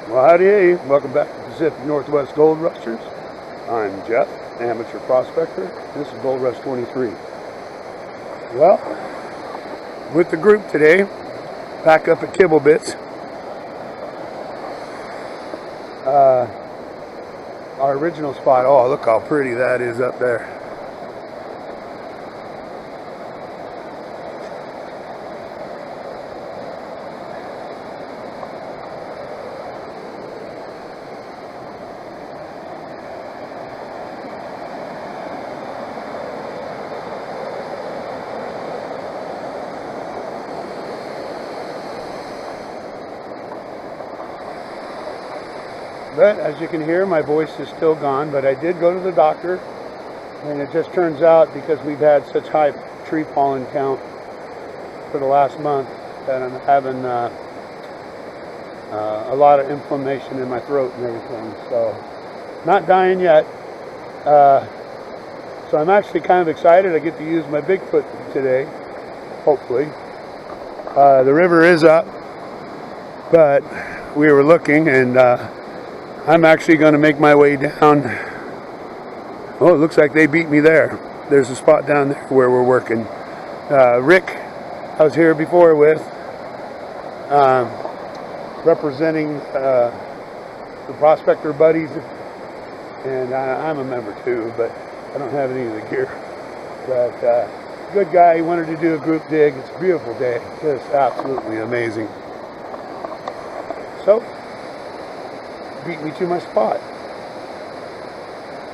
Well, howdy, hey. Welcome back to Pacific Northwest Gold Rushers. I'm Jeff, amateur prospector. This is Gold Rush 23. Well, with the group today, back up at Kibble Bits. Our original spot, oh, look how pretty that is up there. But as you can hear, my voice is still gone, but I did go to the doctor, and it just turns out because we've had such high tree pollen count for the last month that I'm having a lot of inflammation in my throat and everything. So not dying yet. So I'm actually kind of excited. I get to use my Bigfoot today, hopefully. The river is up, but we were looking, and I'm actually going to make my way down. Oh, it looks like they beat me there. There's a spot down there where we're working. Rick, I was here before with, representing the Prospector Buddies, and I'm a member too, but I don't have any of the gear. But good guy, he wanted to do a group dig. It's a beautiful day, just absolutely amazing. So, beat me to my spot.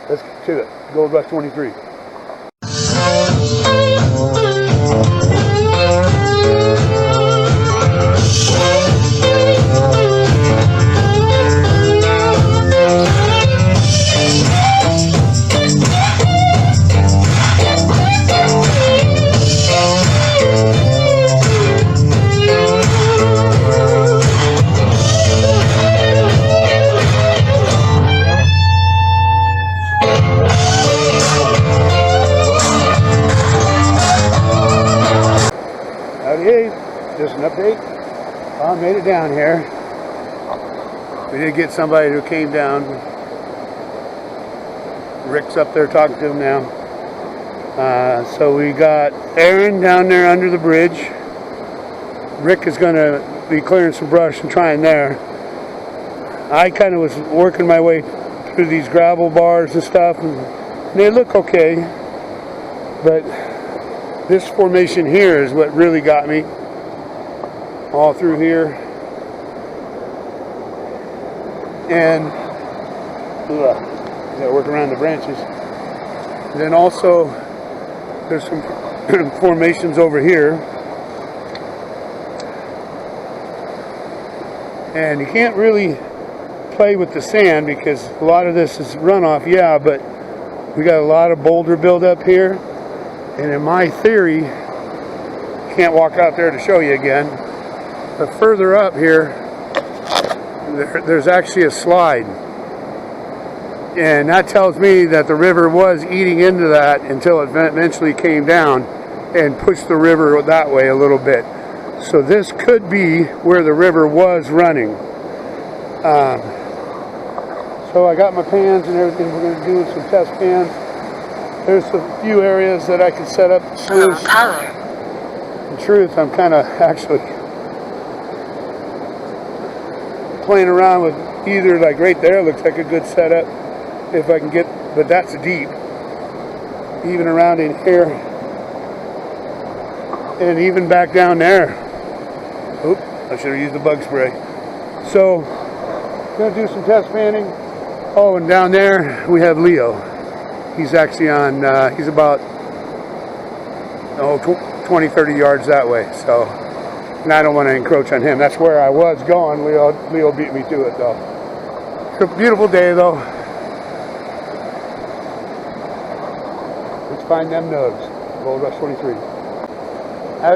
Let's get to it. Gold Rush 23. Hey, just an update. I made it down here. We did get somebody who came down. Rick's up there talking to him now. So we got Aaron down there under the bridge. Rick is going to be clearing some brush and trying there. I kind of was working my way through these gravel bars and stuff, and they look okay, but this formation here is what really got me all through here. And gotta work around the branches. And then also there's some formations over here. And you can't really play with the sand because a lot of this is runoff, yeah, but we got a lot of boulder buildup here. And in my theory, can't walk out there to show you again, but further up here, there's actually a slide. And that tells me that the river was eating into that until it eventually came down and pushed the river that way a little bit. So this could be where the river was running. So I got my pans and everything. We're going to do some test pans. There's a few areas that I can set up sluice. In truth, I'm kind of actually playing around with either, like right there looks like a good setup if I can get, but that's deep. Even around in here and even back down there. Oop, I should have used the bug spray. So, gonna do some test panning. Oh, and down there we have Leo. He's actually on, he's about 20, 30 yards that way. So, and I don't want to encroach on him. That's where I was going. Leo beat me to it though. It's a beautiful day though. Let's find them nodes. Gold Rush 23.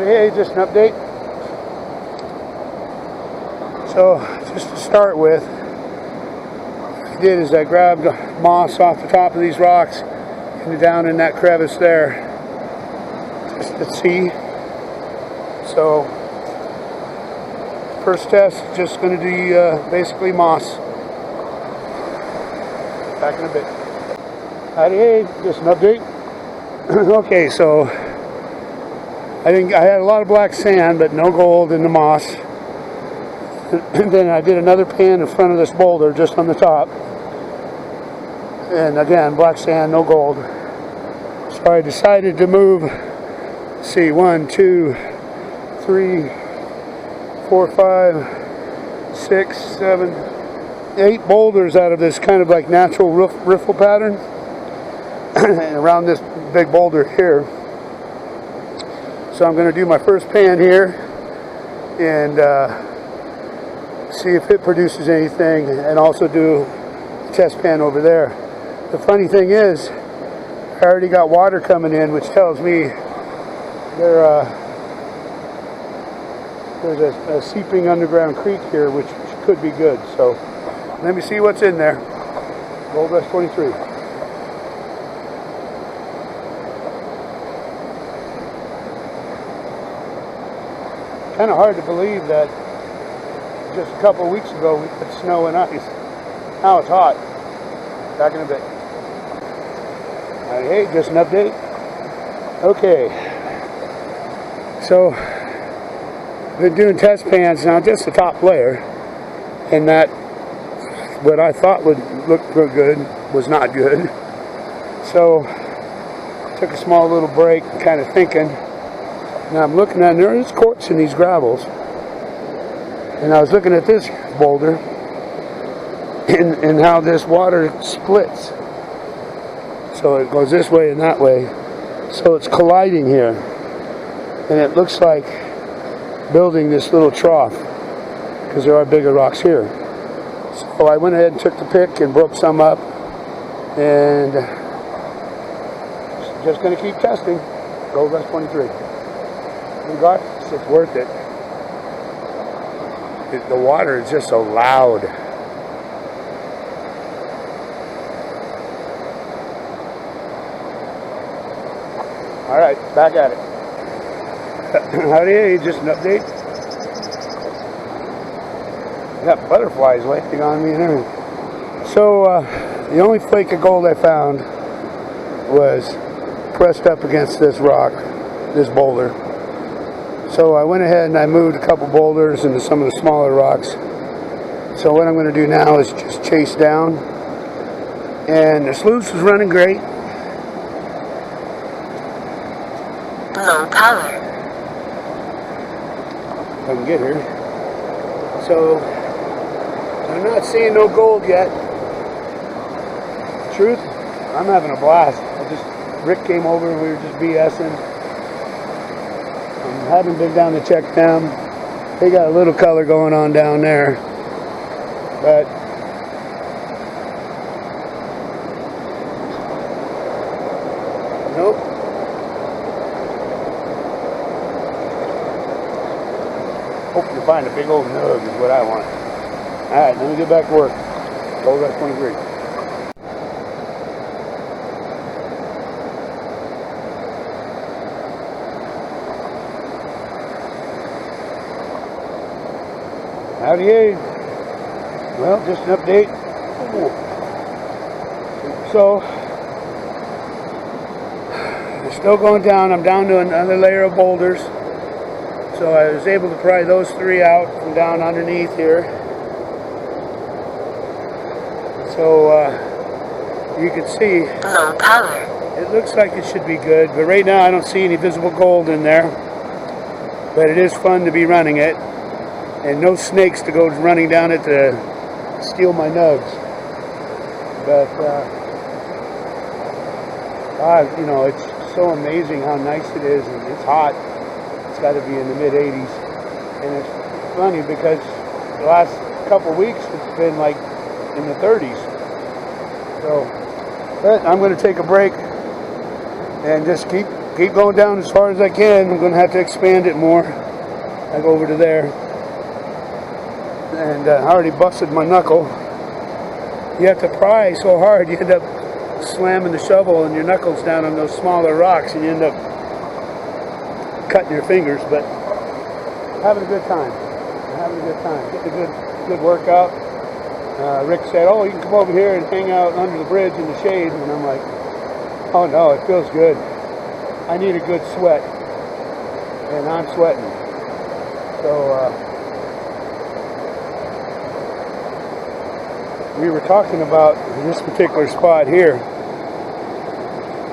Hey, just an update. So, just to start with, what I did is I grabbed moss off the top of these rocks and down in that crevice there, just to see. So first test, just going to do basically moss. Back in a bit. Howdy, just an update. Okay, so I had a lot of black sand, but no gold in the moss. And then I did another pan in front of this boulder, just on the top. And again, black sand, no gold. So I decided to move. Let's see, 1, 2, 3, 4, 5, 6, 7, 8 boulders out of this kind of like natural riffle pattern, and around this big boulder here. So I'm going to do my first pan here and see if it produces anything, and also do a test pan over there. The funny thing is, I already got water coming in, which tells me there's a seeping underground creek here, which could be good. So let me see what's in there. Gold Rush 23. Kind of hard to believe that just a couple of weeks ago we had snow and ice. Now it's hot. Back in a bit. Hey, just an update. Okay. So I've been doing test pans now, just the top layer, and that what I thought would look real good was not good. So took a small little break, kind of thinking. Now I'm looking at, there's quartz in these gravels, and I was looking at this boulder and how this water splits. So it goes this way and that way. So it's colliding here, and it looks like building this little trough, because there are bigger rocks here. So I went ahead and took the pick and broke some up, and just going to keep testing. Gold Rush 23. Regardless, it's worth it. The water is just so loud. All right, back at it. Howdy, just an update. Got butterflies landing on me and everything. So the only flake of gold I found was pressed up against this rock, this boulder. So I went ahead and I moved a couple boulders into some of the smaller rocks. So what I'm going to do now is just chase down. And the sluice is running great. Low power. If I can get here. So I'm not seeing no gold yet. Truth, I'm having a blast. Rick came over and we were just BSing. I haven't been down to check them. They got a little color going on down there, but nope. Hope to find a big old nug is what I want. Alright, let me get back to work. Gold Rush 23. Howdy, well, just an update. So, they're still going down. I'm down to another layer of boulders. So I was able to pry those 3 out from down underneath here. So, you can see. Low power. It looks like it should be good, but right now I don't see any visible gold in there. But it is fun to be running it. And no snakes to go running down it to steal my nugs. But, you know, it's so amazing how nice it is, and it's hot. It's got to be in the mid-80s. And it's funny because the last couple weeks it's been like in the 30s. So, but I'm going to take a break and just keep going down as far as I can. I'm going to have to expand it more. I go over to there. And I already busted my knuckle. You have to pry so hard, you end up slamming the shovel and your knuckles down on those smaller rocks, and you end up cutting your fingers, but having a good time. having a good time, getting a good workout. Rick said, "Oh, you can come over here and hang out under the bridge in the shade," and I'm like, "Oh no, it feels good. I need a good sweat, and I'm sweating." So we were talking about this particular spot here,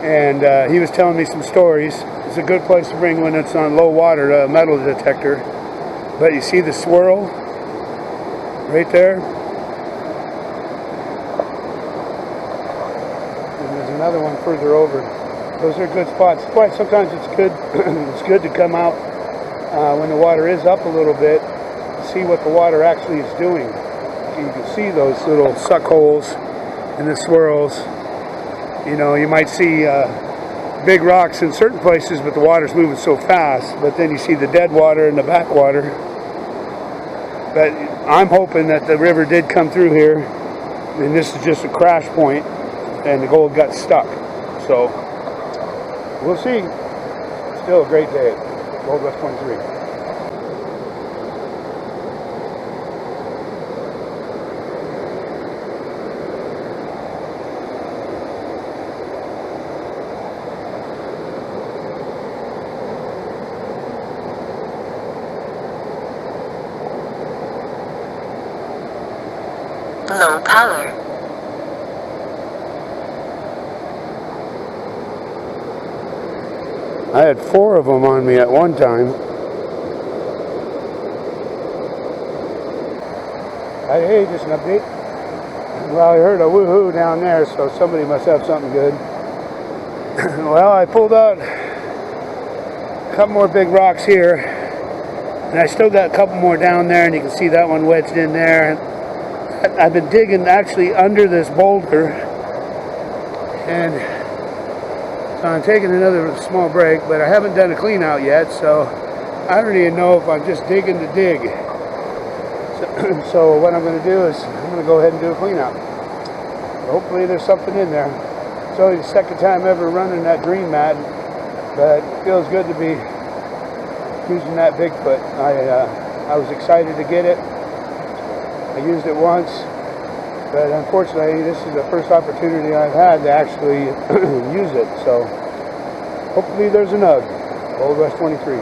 and he was telling me some stories. It's a good place to bring when it's on low water, a metal detector. But you see the swirl right there? And there's another one further over. Those are good spots. That's why sometimes it's good it's good to come out when the water is up a little bit to see what the water actually is doing. You can see those little suck holes in the swirls. You know, you might see big rocks in certain places, but the water's moving so fast. But then you see the dead water and the backwater. But I'm hoping that the river did come through here, and this is just a crash point, and the gold got stuck. So we'll see. Still a great day at Gold Rush 23. Low power. I had 4 of them on me at one time. Hey, just an update. Well, I heard a woohoo down there, so somebody must have something good. Well, I pulled out a couple more big rocks here, and I still got a couple more down there, and you can see that one wedged in there. I've been digging actually under this boulder, and so I'm taking another small break, but I haven't done a clean out yet, so I don't even know if I'm just digging to dig. So what I'm going to do is I'm going to go ahead and do a clean out. Hopefully there's something in there. It's only the second time ever running that dream mat, but it feels good to be using that Bigfoot. I was excited to get it. I used it once, but unfortunately this is the first opportunity I've had to actually use it, so hopefully there's an UGG. Gold Rush 23.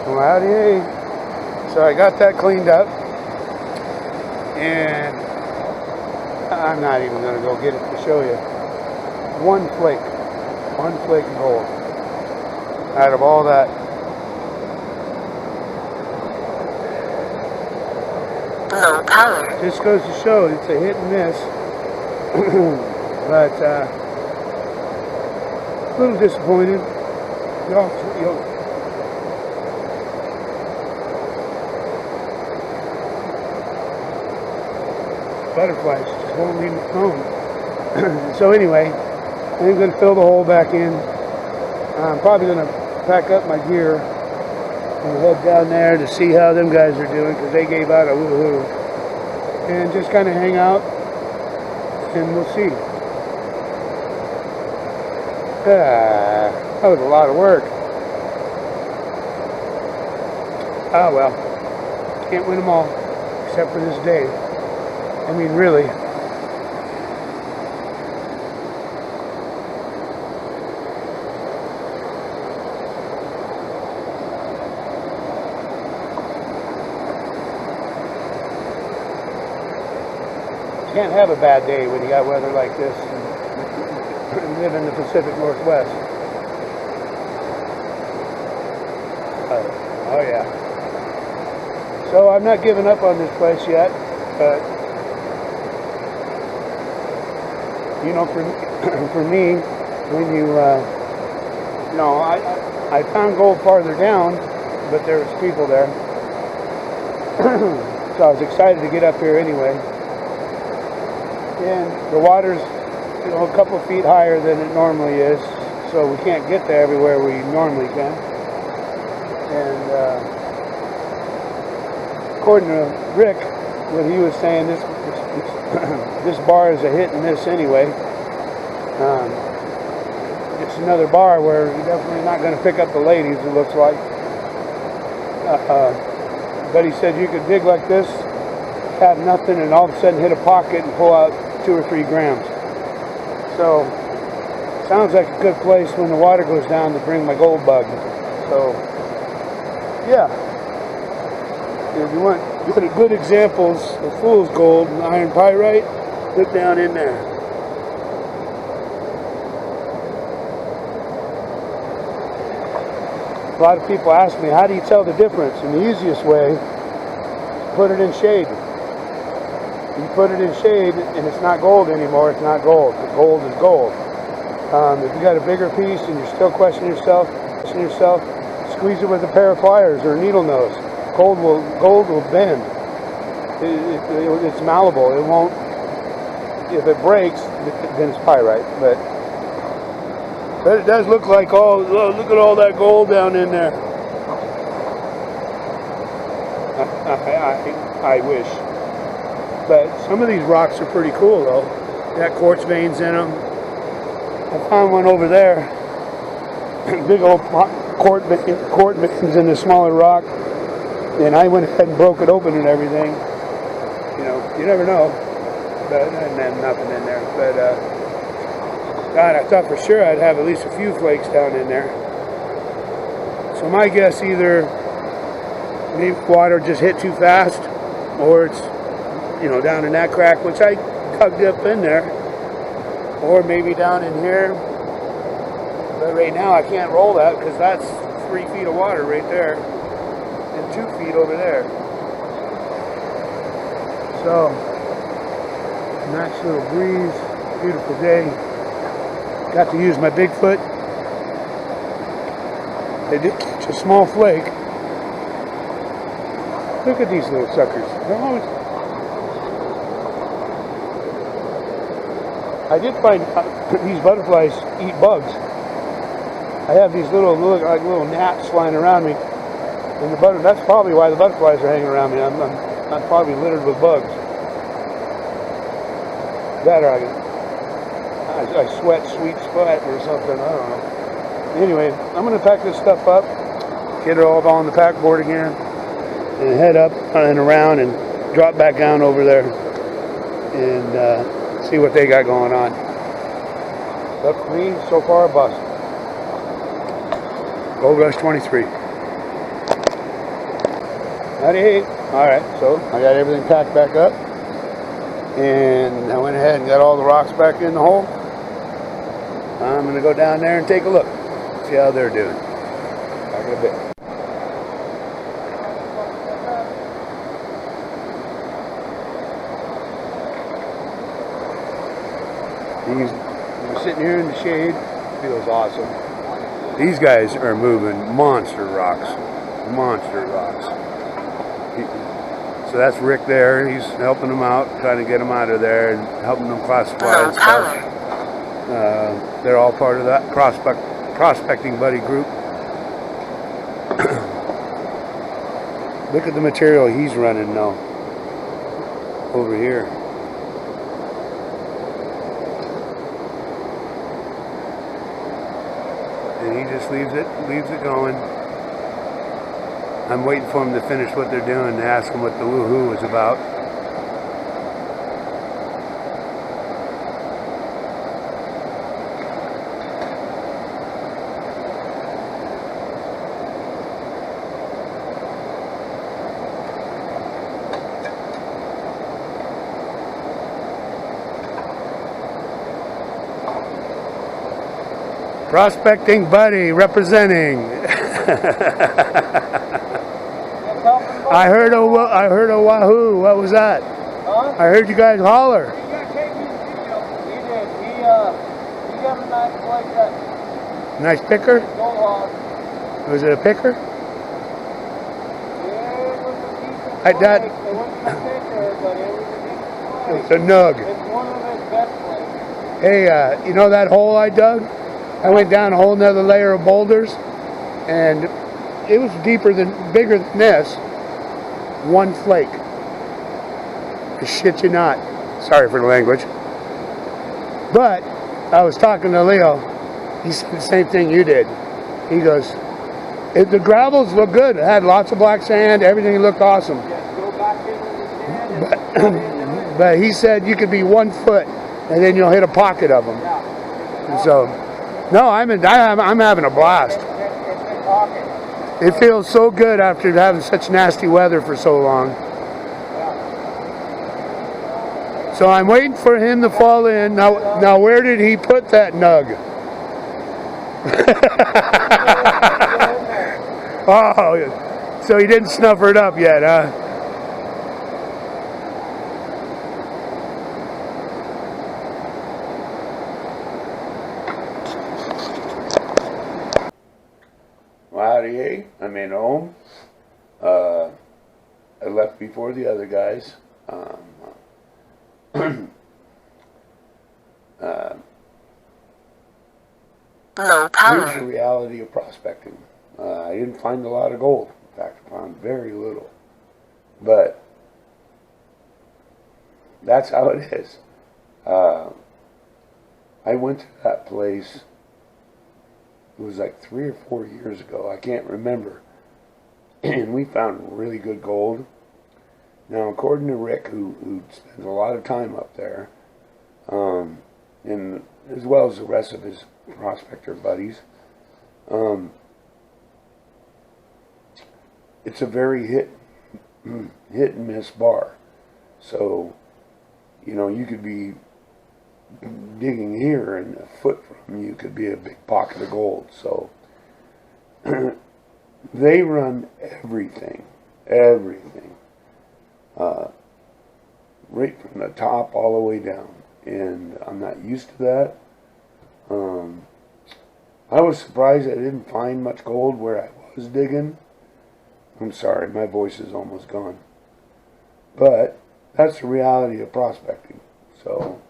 Well, howdy. So I got that cleaned up, and I'm not even going to go get it to show you. One flake of gold out of all that. Low power. Just goes to show it's a hit and miss. But a little disappointed. Butterflies just won't leave me alone. So anyway, I'm going to fill the hole back in. I'm probably going to pack up my gear and head down there to see how them guys are doing, because they gave out a woohoo, and just kind of hang out, and we'll see. That was a lot of work. Ah well, can't win them all, except for this day. I mean, really. Can't have a bad day when you got weather like this and live in the Pacific Northwest. Oh yeah. So I'm not giving up on this place yet, but you know, for me, when I found gold farther down, but there was people there, so I was excited to get up here anyway. And the water's, a couple feet higher than it normally is, so we can't get there everywhere we normally can. And according to Rick, what he was saying, this bar is a hit and miss anyway. It's another bar where you're definitely not going to pick up the ladies, it looks like. But he said you could dig like this, have nothing, and all of a sudden hit a pocket and pull out 2 or 3 grams. So, sounds like a good place when the water goes down to bring my gold bug. So, yeah. If you want good examples of fool's gold and iron pyrite, look down in there. A lot of people ask me, how do you tell the difference? And the easiest way, put it in shade. You put it in shade and it's not gold anymore, it's not gold. The gold is gold. If you got a bigger piece and you're still questioning yourself, squeeze it with a pair of pliers or a needle nose. Gold will bend. It's malleable. It won't. If it breaks, then it's pyrite. But it does look like look at all that gold down in there. I wish. But some of these rocks are pretty cool though. They got quartz veins in them. I found one over there. Big old quartz veins in the smaller rock. And I went ahead and broke it open and everything. You know, you never know. But and then nothing in there. But God, I thought for sure I'd have at least a few flakes down in there. So my guess, either maybe water just hit too fast, or it's, you know, down in that crack, which I dug up in there, or maybe down in here. But right now I can't roll that because that's 3 feet of water right there and 2 feet over there. So nice little breeze, beautiful day. Got to use my Bigfoot. They did catch a small flake. Look at these little suckers. They're always... I did find these butterflies eat bugs. I have these little gnats flying around me, and that's probably why the butterflies are hanging around me. I'm probably littered with bugs. That or I sweat sweet sweat or something. I don't know. Anyway, I'm going to pack this stuff up, get it all on the pack board again, and head up and around and drop back down over there and see what they got going on. But for me, so far a bust. Gold Rush 23. 98. Alright, so I got everything packed back up. And I went ahead and got all the rocks back in the hole. I'm going to go down there and take a look. See how they're doing. Back in a bit. He's sitting here in the shade. Feels awesome. These guys are moving monster rocks. Monster rocks. So that's Rick there. He's helping them out, trying to get them out of there and helping them classify and stuff. They're all part of that prospecting buddy group. Look at the material he's running now over here. And he just leaves it going. I'm waiting for them to finish what they're doing to ask them what the woohoo was about. Prospecting buddy representing. I heard a wahoo. What was that? Huh? I heard you guys holler. He got taken in video. He did. He got a nice like that. Nice picker? Gold hog. Was it a picker? Yeah, it was a decent It wasn't a picker, but it was a decent It's a nug. It's one of his best plays. Hey, you know that hole I dug? I went down a whole nother layer of boulders, and it was bigger than this. 1 flake. I shit you not. Sorry for the language. But I was talking to Leo. He said the same thing you did. He goes, The gravels look good. It had lots of black sand. Everything looked awesome. Just go back into the sand. But he said you could be 1 foot, and then you'll hit a pocket of them. Yeah. So, no, I'm having a blast. It's a pocket. It feels so good after having such nasty weather for so long. So I'm waiting for him to fall in. Now where did he put that nug? Oh, so he didn't snuff it up yet, huh? Howdy, I made home. I left before the other guys. Low Here's the power. reality of prospecting. I didn't find a lot of gold. In fact, I found very little. But that's how it is. I went to that place, it was like 3 or 4 years ago, I can't remember, and we found really good gold. Now, according to Rick, who spends a lot of time up there, and as well as the rest of his prospector buddies, it's a very hit and miss bar. So, you know, you could be digging here, and a foot from you could be a big pocket of gold. So they run everything, right from the top all the way down, and I'm not used to that. I was surprised I didn't find much gold where I was digging. I'm sorry, my voice is almost gone. But that's the reality of prospecting. So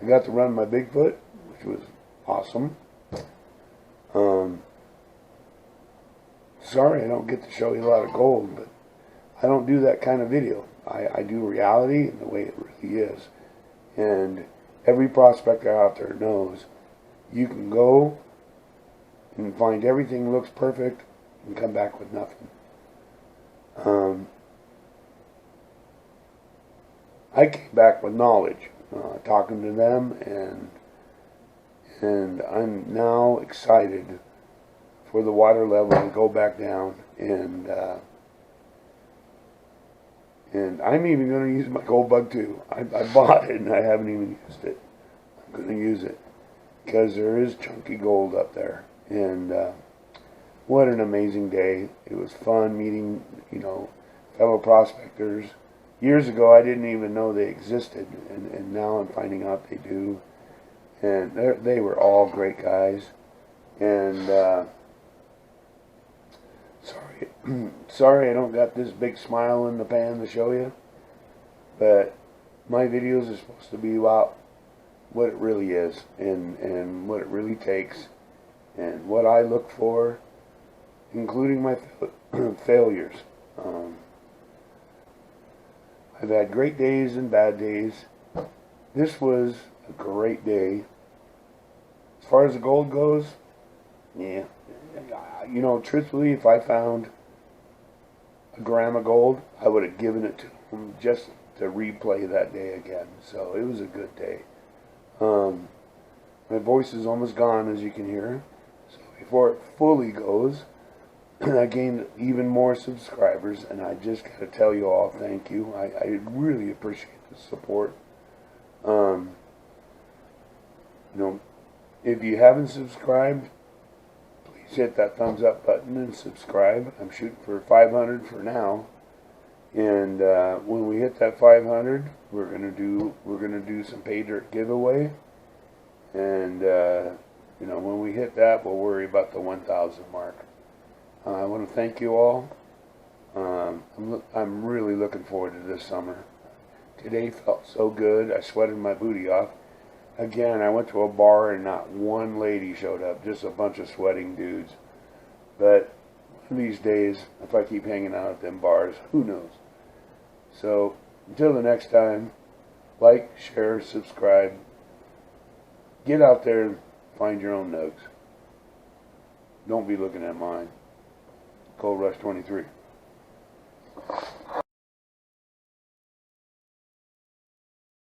I got to run my Bigfoot, which was awesome. Sorry I don't get to show you a lot of gold, but I don't do that kind of video. I do reality and the way it really is. And every prospector out there knows you can go and find everything looks perfect and come back with nothing. I came back with knowledge, talking to them, and I'm now excited for the water level to go back down, and I'm even going to use my gold bug too. I bought it and I haven't even used it. I'm going to use it because there is chunky gold up there, and what an amazing day. It was fun meeting, you know, fellow prospectors. Years ago, I didn't even know they existed, and now I'm finding out they do. And they were all great guys. And sorry I don't got this big smile in the pan to show you, but my videos are supposed to be about what it really is, and what it really takes, and what I look for, including my failures. I've had great days and bad days. This was a great day. As far as the gold goes, yeah. You know, truthfully, if I found a gram of gold, I would have given it to them just to replay that day again. So it was a good day. My voice is almost gone, as you can hear. So before it fully goes, I gained even more subscribers, and I just got to tell you all thank you. I really appreciate the support. You know, if you haven't subscribed, please hit that thumbs up button and subscribe. I'm shooting for 500 for now, and when we hit that 500, we're gonna do some pay dirt giveaway, and you know, when we hit that, we'll worry about the 1,000 mark. I want to thank you all. I'm really looking forward to this summer. Today felt so good. I sweated my booty off. Again, I went to a bar and not one lady showed up, just a bunch of sweating dudes. But one of these days, if I keep hanging out at them bars, who knows? So, until the next time, like, share, subscribe. Get out there and find your own nugs. Don't be looking at mine. Cold Rush 23.